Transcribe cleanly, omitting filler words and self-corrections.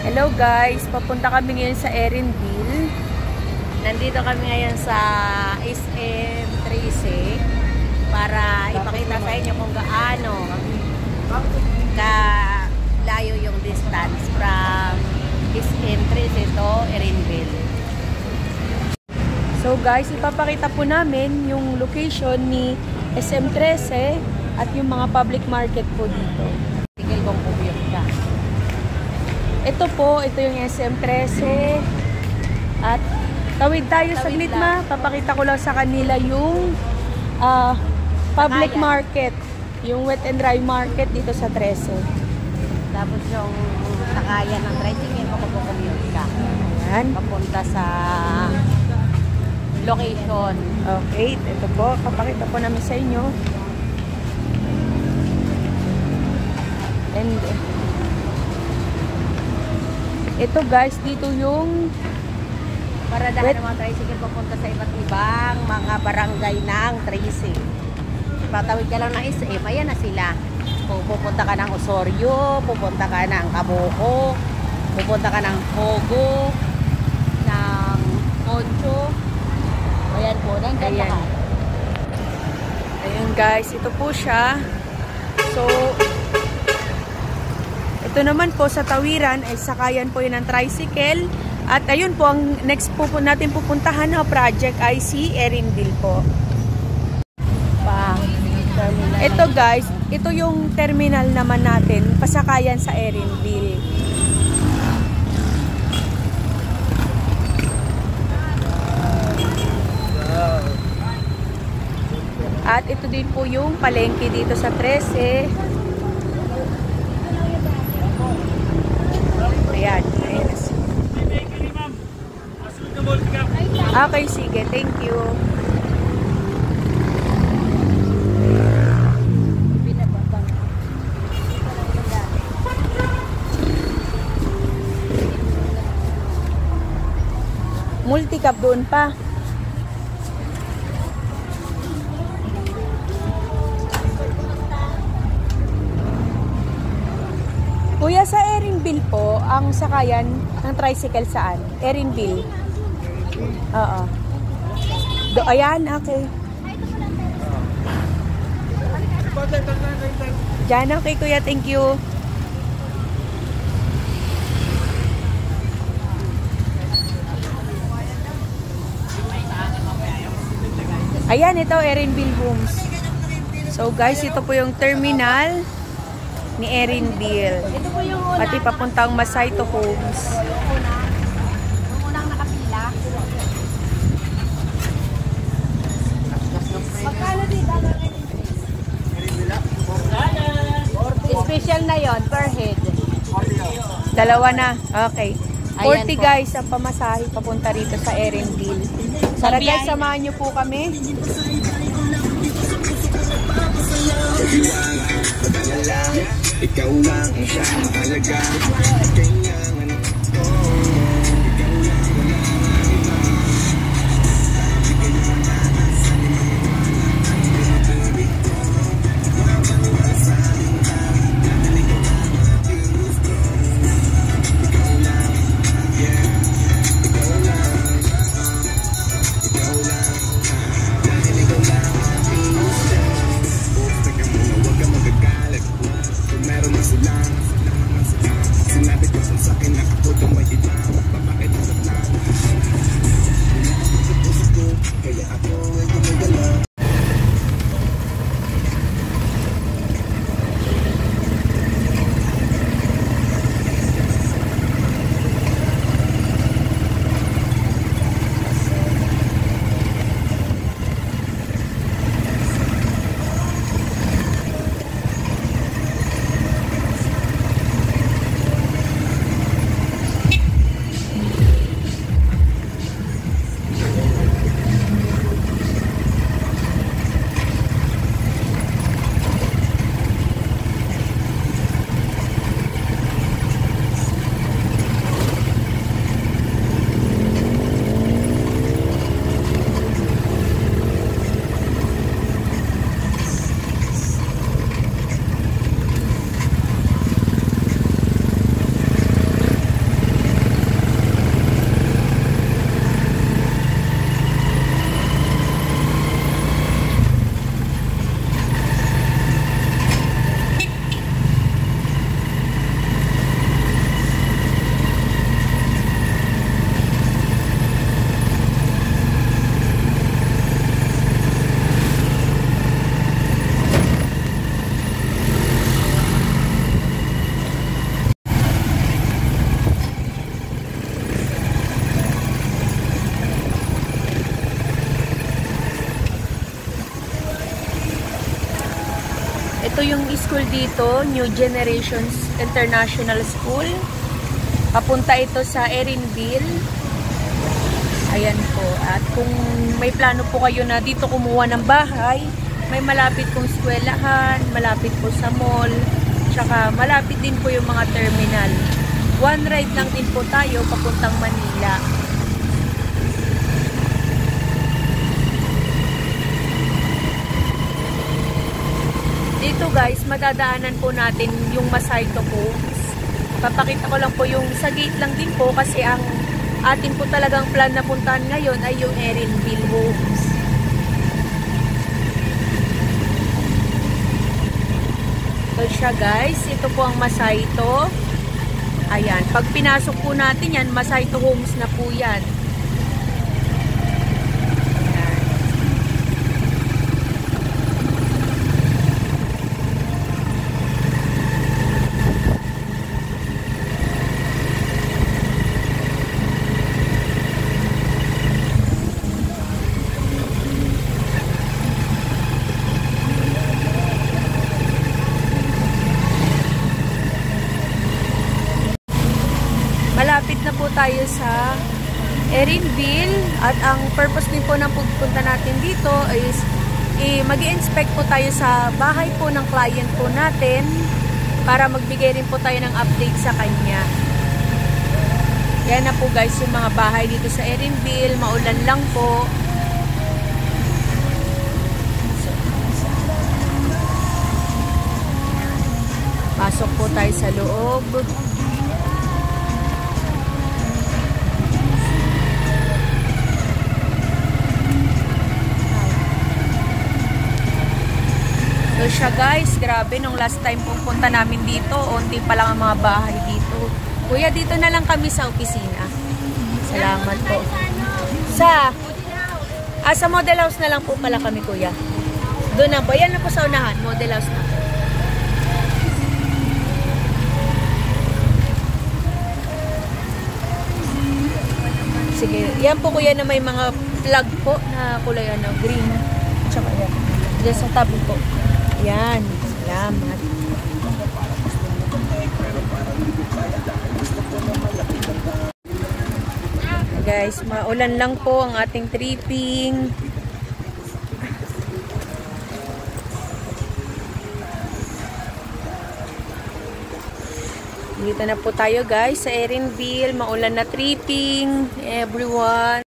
Hello guys, papunta kami ngayon sa Erenville. Nandito kami ngayon sa SM13 para ipakita sa inyo kung gaano ka-layo yung distance from SM13 to Erenville. So guys, ipapakita po namin yung location ni SM13 at yung mga public market po dito. Tigil kong kubiyot ka. Ito po, ito yung SM13 at tawid tayo saglit ma. Papakita ko lang sa kanila yung public market, yung wet and dry market dito sa 13. Tapos yung sakayan ng tricycle, makapag-commute ka. Ayan. Papunta sa location. Okay, ito po, papakita po namin sa inyo. And ito guys, dito yung paradahan ng mga tricycle papunta sa iba't ibang mga barangay ng Tracy. Patawid ka lang ng SM, ayan na sila. Kung pupunta ka ng Osorio, pupunta ka ng Caboclo, pupunta ka ng Pogo, ng Ocho. Ayan po, nandiyan lahat. Ayan guys, ito po siya. So, ito naman po sa tawiran ay sakayan po yun ng tricycle. At ayun po, ang next po natin pupuntahan na project ay si Erenville po. Ito guys, ito yung terminal naman natin, pasakayan sa Erenville. At ito din po yung palengke dito sa 13. Ayan. Okay, sige. Thank you. Multicab doon pa. Kuya, sa Erenville po, ang sakayan ng tricycle saan? Erenville. Oo. Ayan, okay. Diyan, okay kuya, thank you. Ayan, ito, Erenville Homes. So guys, ito po yung terminal ni Erenville. Ito po yung una. Pati papuntang Masayto Homes. Yung unang nakapila. Magkano din? Special na yon per head. Dalawa na. Okay. 40 Ayan po. guys ang pamasahe papunta rito sa Erenville. Tara guys, samahan nyo po kami. Ikaw lang ang siya mahalaga. Kailangan ko. Ikaw lang wala iba. Ikaw lang nasa baby ko. Mapawala sa aking tayo. Dahil ikaw lang aking gusto. Ikaw lang, yeah. Ikaw lang. Ikaw lang. Dahil ikaw lang aking gusto. Huwag ka muna, huwag ka magagalit. Meron na sila dito, New Generations International School. Papunta ito sa Erinville. Ayan po. At kung may plano po kayo na dito kumuha ng bahay, may malapit pong eskwelahan, malapit po sa mall, tsaka malapit din po yung mga terminal. One ride lang din po tayo papuntang Manila. Dito guys, madadaanan po natin yung Masayto Homes. Papakita ko lang po yung sa gate lang din po kasi ang atin po talagang plan na puntahan ngayon ay yung Erinville Homes. So siya guys, ito po ang Masayto. Ayan, pag pinasok po natin yan, Masayto Homes na po yan. Malapit na po tayo sa Erinville at ang purpose din po ng pagpunta natin dito is mag-i-inspect po tayo sa bahay po ng client po natin para magbigay rin po tayo ng update sa kanya. Yan na po guys yung mga bahay dito sa Erinville. Maulan lang po. Pasok po tayo sa loob. So siya guys, grabe nung last time pupunta namin dito, unti pa lang ang mga bahay dito. Kuya, dito na lang kami sa opisina. Salamat po. Sa Model House na lang po pala kami kuya. Doon na po, yan na po sa unahan, Model House na. Sige, yan po kuya na may mga plug po na kulay green. Tsaka yan. Diyan sa tabi po. Yan. Salamat. Guys, maulan lang po ang ating tripping. Dito na po tayo guys sa Erinville. Maulan na tripping. Everyone.